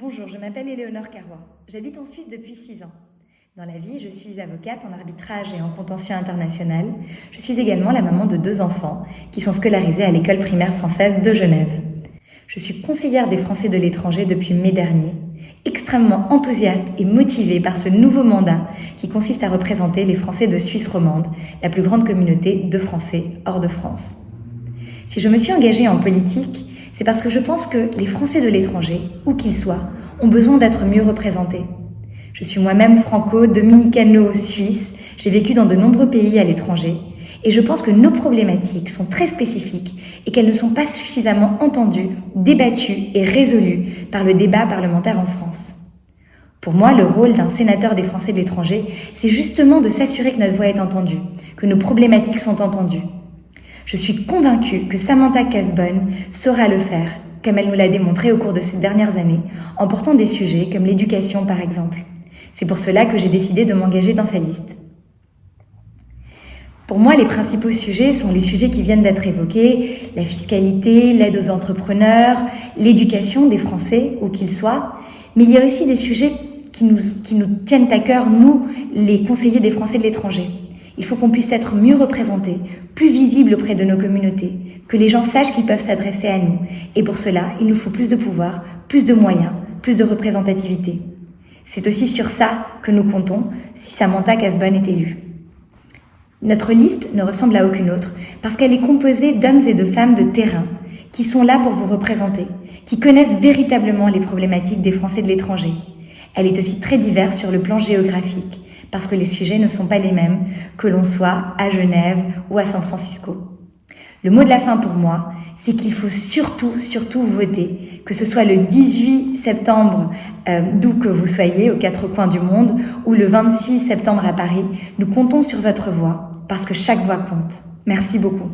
Bonjour, je m'appelle Éléonore Carrois. J'habite en Suisse depuis 6 ans. Dans la vie, je suis avocate en arbitrage et en contentieux international. Je suis également la maman de 2 enfants qui sont scolarisés à l'école primaire française de Genève. Je suis conseillère des Français de l'étranger depuis mai dernier, extrêmement enthousiaste et motivée par ce nouveau mandat qui consiste à représenter les Français de Suisse romande, la plus grande communauté de Français hors de France. Si je me suis engagée en politique, c'est parce que je pense que les Français de l'étranger, où qu'ils soient, ont besoin d'être mieux représentés. Je suis moi-même franco-dominicano-suisse, j'ai vécu dans de nombreux pays à l'étranger, et je pense que nos problématiques sont très spécifiques et qu'elles ne sont pas suffisamment entendues, débattues et résolues par le débat parlementaire en France. Pour moi, le rôle d'un sénateur des Français de l'étranger, c'est justement de s'assurer que notre voix est entendue, que nos problématiques sont entendues. Je suis convaincue que Samantha Cazbonne saura le faire, comme elle nous l'a démontré au cours de ces dernières années, en portant des sujets comme l'éducation par exemple. C'est pour cela que j'ai décidé de m'engager dans sa liste. Pour moi, les principaux sujets sont les sujets qui viennent d'être évoqués, la fiscalité, l'aide aux entrepreneurs, l'éducation des Français, où qu'ils soient, mais il y a aussi des sujets qui nous tiennent à cœur, nous, les conseillers des Français de l'étranger. Il faut qu'on puisse être mieux représentés, plus visibles auprès de nos communautés, que les gens sachent qu'ils peuvent s'adresser à nous. Et pour cela, il nous faut plus de pouvoir, plus de moyens, plus de représentativité. C'est aussi sur ça que nous comptons si Samantha Cazbonne est élue. Notre liste ne ressemble à aucune autre parce qu'elle est composée d'hommes et de femmes de terrain qui sont là pour vous représenter, qui connaissent véritablement les problématiques des Français de l'étranger. Elle est aussi très diverse sur le plan géographique, parce que les sujets ne sont pas les mêmes que l'on soit à Genève ou à San Francisco. Le mot de la fin pour moi, c'est qu'il faut surtout voter, que ce soit le 18 septembre, d'où que vous soyez, aux 4 coins du monde, ou le 26 septembre à Paris. Nous comptons sur votre voix, parce que chaque voix compte. Merci beaucoup.